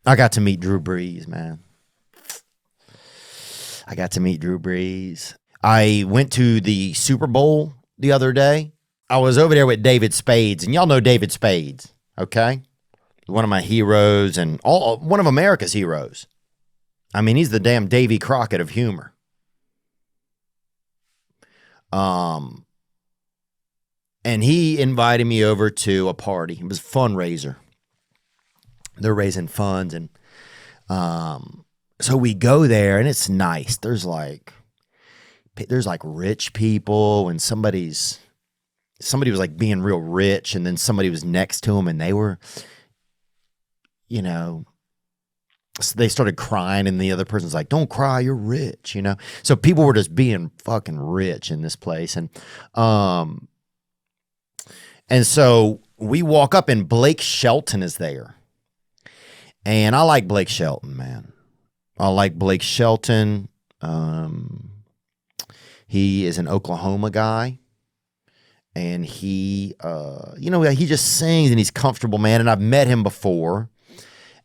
I got to meet Drew Brees, man. I got to meet Drew Brees. I went to the Super Bowl the other day. I was over there with David Spades, and y'all know David Spades, okay? One of my heroes and one of America's heroes. I mean, he's the damn Davy Crockett of humor. And he invited me over to a party. It was a fundraiser. They're raising funds, and so we go there, and it's nice. There's like rich people, and somebody was like being real rich, and then somebody was next to him, and they were, so they started crying, and the other person's like, "Don't cry, you're rich," So people were just being fucking rich in this place, and so we walk up, and Blake Shelton is there. And I like Blake Shelton, man. I like Blake Shelton. He is an Oklahoma guy. And he just sings, and he's comfortable, man. And I've met him before.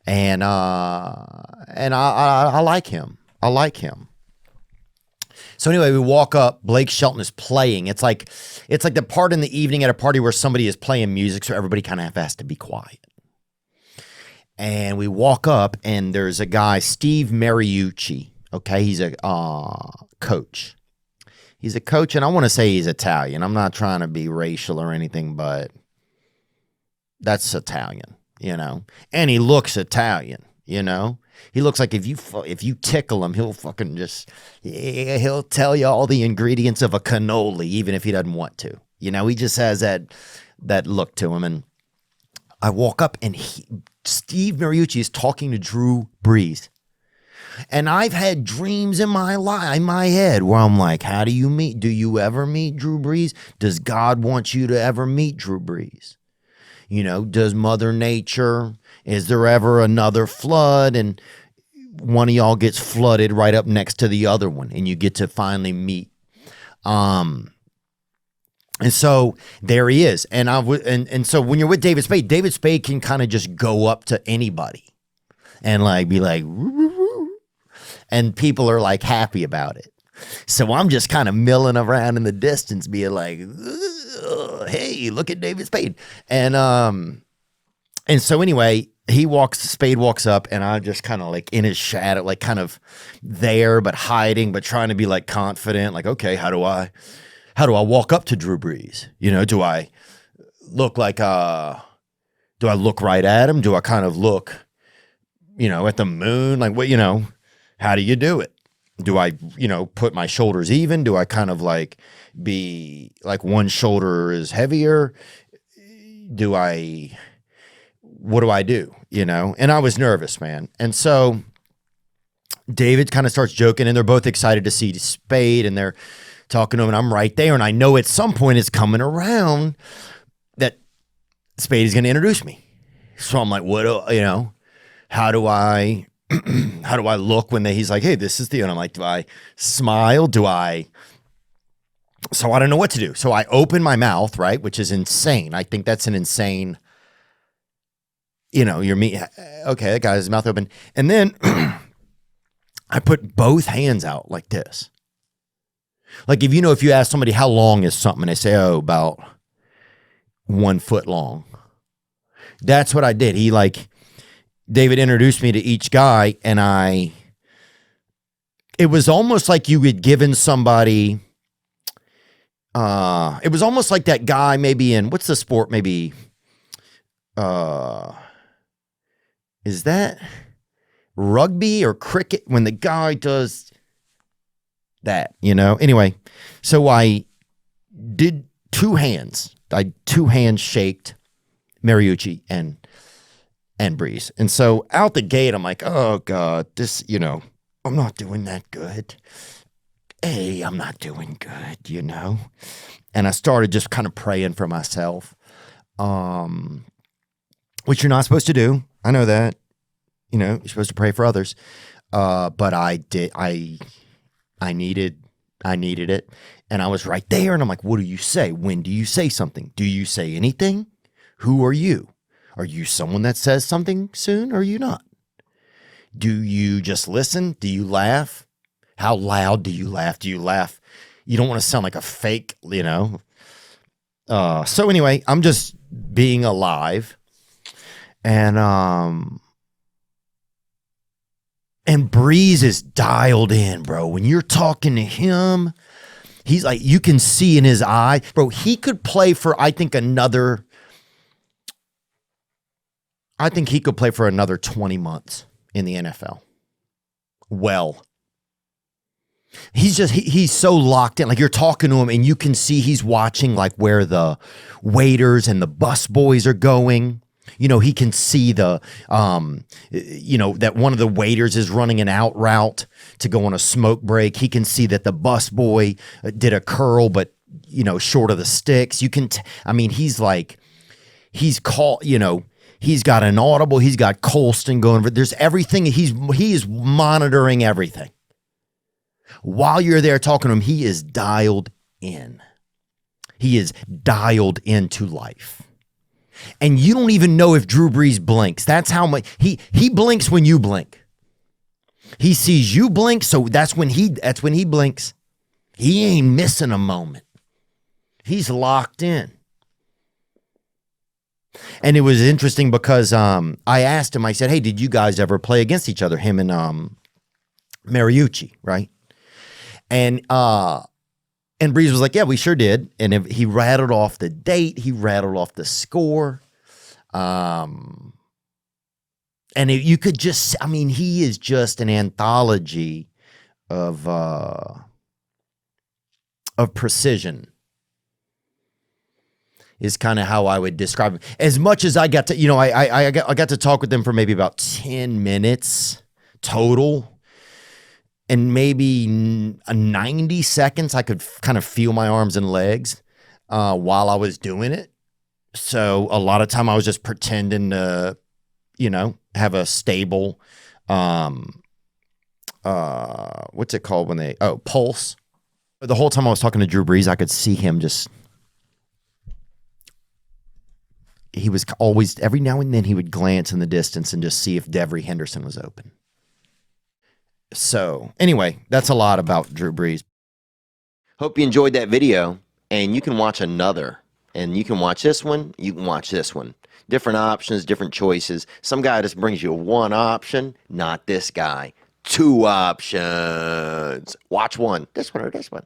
And I like him. I like him. So anyway, we walk up. Blake Shelton is playing. It's like the part in the evening at a party where somebody is playing music, so everybody kind of has to be quiet. And we walk up, and there's a guy, Steve Mariucci. Okay, he's a coach. He's a coach, and I want to say he's Italian. I'm not trying to be racial or anything, but that's Italian, And he looks Italian, He looks like if you tickle him, he'll fucking he'll tell you all the ingredients of a cannoli, even if he doesn't want to. He just has that look to him. And I walk up, and Steve Mariucci is talking to Drew Brees. And I've had dreams in my head where I'm like, do you ever meet Drew Brees? Does God want you to ever meet Drew Brees? Does Mother Nature, is there ever another flood? And one of y'all gets flooded right up next to the other one, and you get to finally meet. And so there he is. And so when you're with David Spade can kind of just go up to anybody and like be like, woo, and people are like happy about it. So I'm just kind of milling around in the distance being like, hey, look at David Spade. And so anyway, Spade walks up, and I'm just kind of like in his shadow, like kind of there, but hiding, but trying to be like confident. Like, okay, how do I walk up to Drew Brees? Do I look like, do I look right at him? Do I kind of look, at the moon? Like, what, how do you do it? Do I, put my shoulders even? Do I kind of like be like one shoulder is heavier? What do I do? And I was nervous, man. And so David kind of starts joking, and they're both excited to see Spade, and they're talking to him, and I'm right there. And I know at some point it's coming around that Spade is going to introduce me. So I'm like, how do I look when he's like, hey, this is Theo. And I'm like, do I smile? So I don't know what to do. So I open my mouth, right? Which is insane. I think that's an insane, you're me. Okay, that guy has his mouth open. And then I put both hands out like this. Like if you ask somebody how long is something, and they say, about 1 foot long. That's what I did. David introduced me to each guy, and it was almost like you had given somebody, it was almost like that guy maybe in, what's the sport, maybe, is that rugby or cricket, when the guy does that, Anyway, so I did two hands shaked Mariucci and Brees. And so out the gate, I'm like, oh God, this, I'm not doing that good. Hey, I'm not doing good, And I started just kind of praying for myself, which you're not supposed to do. I know that, you're supposed to pray for others. But I did, I needed it. And I was right there, and I'm like, what do you say? When do you say something? Do you say anything? Who are you? Are you someone that says something soon, or are you not? Do you just listen? Do you laugh? How loud do you laugh? Do you laugh? You don't want to sound like a fake, you know? So anyway, I'm just being alive. And Brees is dialed in, bro. When you're talking to him, he's like, you can see in his eye, bro, he could play for, I think he could play for another 20 months in the NFL. Well, he's so locked in. Like, you're talking to him and you can see he's watching like where the waiters and the bus boys are going. You know, he can see that one of the waiters is running an out route to go on a smoke break. He can see that the bus boy did a curl, but, you know, short of the sticks. You can, he's called, you know, he's got an audible, he's got Colston going, but there's everything. He is monitoring everything. While you're there talking to him, he is dialed in. He is dialed into life. And you don't even know if Drew Brees blinks. That's how much he blinks when you blink. He sees you blink, so that's when he blinks. He ain't missing a moment. He's locked in. And it was interesting because I asked him, I said, hey, did you guys ever play against each other, him and Mariucci, right? And Brees was like, yeah, we sure did. And he rattled off the date. He rattled off the score. And you could just, he is just an anthology of precision is kind of how I would describe him. As much as I got to, I got to talk with them for maybe about 10 minutes total. And maybe 90 seconds, I could kind of feel my arms and legs while I was doing it. So a lot of time I was just pretending to, have a stable, what's it called when pulse. The whole time I was talking to Drew Brees, I could see him he was always, every now and then he would glance in the distance and just see if Devery Henderson was open. So anyway, that's a lot about Drew Brees. Hope you enjoyed that video, and you can watch another, and you can watch this one, you can watch this one. Different options, different choices. Some guy just brings you one option, not this guy. Two options. Watch one, this one or this one.